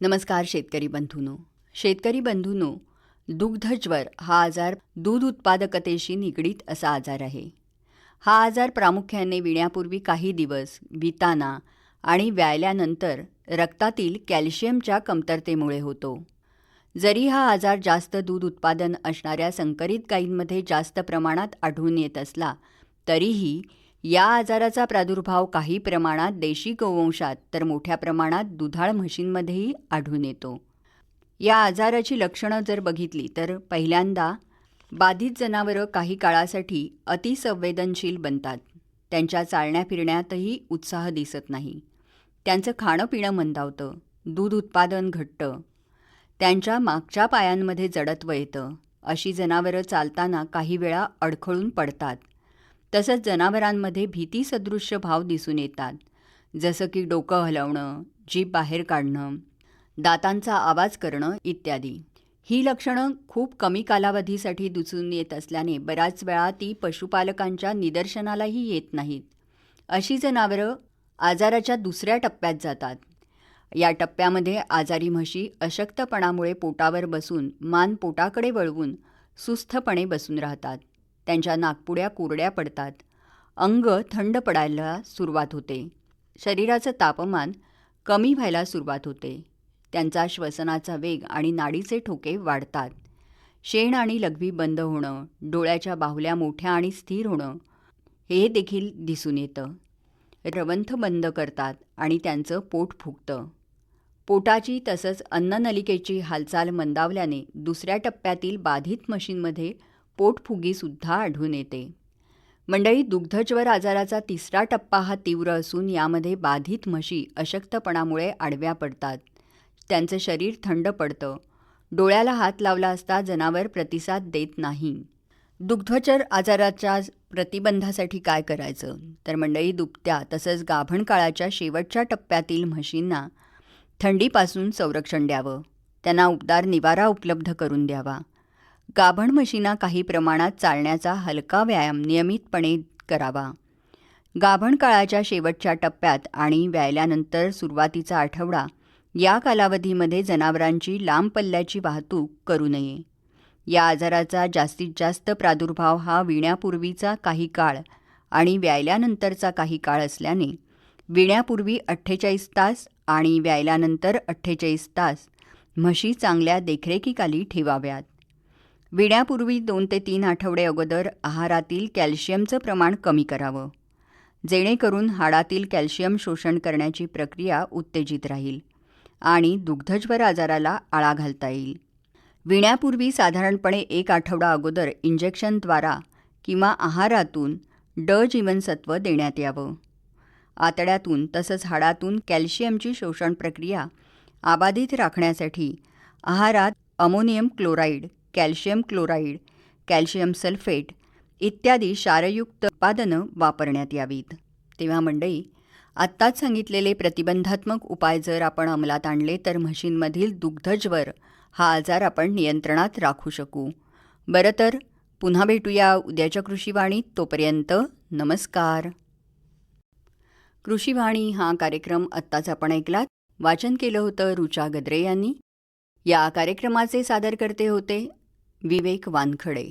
नमस्कार शेतकरी बंधूंनो. शेतकरी बंधूंनो, दुग्धज्वर हा आजार दूध उत्पादकतेशी निगडीत असा आजार आहे. हा आजार प्रामुख्याने विण्यापूर्वी काही दिवस, विताना आणि व्यायल्यानंतर रक्तातील कॅल्शियमच्या कमतरतेमुळे होतो. जरी हा आजार जास्त दूध उत्पादन असणाऱ्या संकरित गायींमध्ये जास्त प्रमाणात आढळून येत असला तरीही या आजाराचा प्रादुर्भाव काही प्रमाणात देशी गोवंशात तर मोठ्या प्रमाणात दुधाळ म्हशींमध्येही आढळून येतो. या आजाराची लक्षणं जर बघितली तर पहिल्यांदा बाधित जनावरं काही काळासाठी अतिसंवेदनशील बनतात. त्यांच्या चालण्या फिरण्यातही उत्साह दिसत नाही. त्यांचं खाणं पिणं मंदावतं. दूध उत्पादन घटतं. त्यांच्या मागच्या पायांमध्ये जडत्व येतं. अशी जनावरं चालताना काही वेळा अडखळून पडतात. तसंच जनावरांमध्ये भीतीसदृश्य भाव दिसून येतात, जसं की डोकं हलवणं, जीभ बाहेर काढणं, दातांचा आवाज करणं इत्यादी. ही लक्षणं खूप कमी कालावधीसाठी दिसून येत असल्याने बऱ्याच वेळा ती पशुपालकांच्या निदर्शनालाही येत नाहीत. अशी जनावरं आजाराच्या दुसऱ्या टप्प्यात जातात. या टप्प्यामध्ये आजारी म्हशी अशक्तपणामुळे पोटावर बसून मान पोटाकडे वळवून सुस्थपणे बसून राहतात. त्यांच्या नाकपुड्या कोरड्या पडतात. अंग थंड पडायला सुरुवात होते. शरीराचं तापमान कमी व्हायला सुरुवात होते. त्यांचा श्वसनाचा वेग आणि नाडीचे ठोके वाढतात. शेण आणि लघवी बंद होणं, डोळ्याच्या बाहुल्या मोठ्या आणि स्थिर होणं हे देखील दिसून येतं. रवंथ बंद करतात आणि त्यांचं पोट फुगतं. पोटाची तसंच अन्ननलिकेची हालचाल मंदावल्याने दुसऱ्या टप्प्यातील बाधित म्हशींमध्ये पोटफुगीसुद्धा आढळून येते. मंडळी, दुग्धज्वर आजाराचा तिसरा टप्पा हा तीव्र असून यामध्ये बाधित म्हशी अशक्तपणामुळे आडव्या पडतात. त्यांचं शरीर थंड पडतं. डोळ्याला हात लावला असता जनावर प्रतिसाद देत नाही. दुग्धज्वर आजाराच्या प्रतिबंधासाठी काय करायचं तर मंडळी, दुभत्या तसंच गाभण काळाच्या शेवटच्या टप्प्यातील म्हशींना थंडीपासून संरक्षण द्यावं. त्यांना उबदार निवारा उपलब्ध करून द्यावा. गाभण म्हशींना काही प्रमाणात चालण्याचा हलका व्यायाम नियमितपणे करावा. गाभण काळाच्या शेवटच्या टप्प्यात आणि व्यायल्यानंतर सुरुवातीचा आठवडा या कालावधीमध्ये जनावरांची लांब पल्ल्याची वाहतूक करू नये. या आजाराचा जास्तीत जास्त प्रादुर्भाव हा विण्यापूर्वीचा काही काळ आणि व्यायल्यानंतरचा काही काळ असल्याने विण्यापूर्वी 48 तास आणि व्यायल्यानंतर 48 तास म्हशी चांगल्या देखरेखीखाली ठेवाव्यात. विण्यापूर्वी 2 ते 3 आठवडे अगोदर आहारातील कॅल्शियमचं प्रमाण कमी करावं, जेणेकरून हाडातील कॅल्शियम शोषण करण्याची प्रक्रिया उत्तेजित राहील आणि दुग्धज्वर आजाराला आळा घालता येईल. विण्यापूर्वी साधारणपणे 1 आठवडा अगोदर इंजेक्शनद्वारा किंवा आहारातून ड जीवनसत्व देण्यात यावं. आतड्यातून तसंच हाडातून कॅल्शियमची शोषण प्रक्रिया अबाधित राखण्यासाठी आहारात ammonium chloride, calcium chloride, calcium sulphate इत्यादी क्षारयुक्त उत्पादनं वापरण्यात यावीत. तेव्हा मंडळी, आत्ताच सांगितलेले प्रतिबंधात्मक उपाय जर आपण अंमलात आणले तर म्हशींमधील दुग्धज्वर हा आजार आपण नियंत्रणात राखू शकू. बरं तर पुन्हा भेटूया उद्याच्या कृषीवाणीत. तोपर्यंत नमस्कार. कृषीवाणी हा कार्यक्रम आत्ताच आपण ऐकलात. वाचन केलं होतं रुचा गद्रे यांनी. या कार्यक्रमाचे सादरकर्ते होते विवेक वानखडे.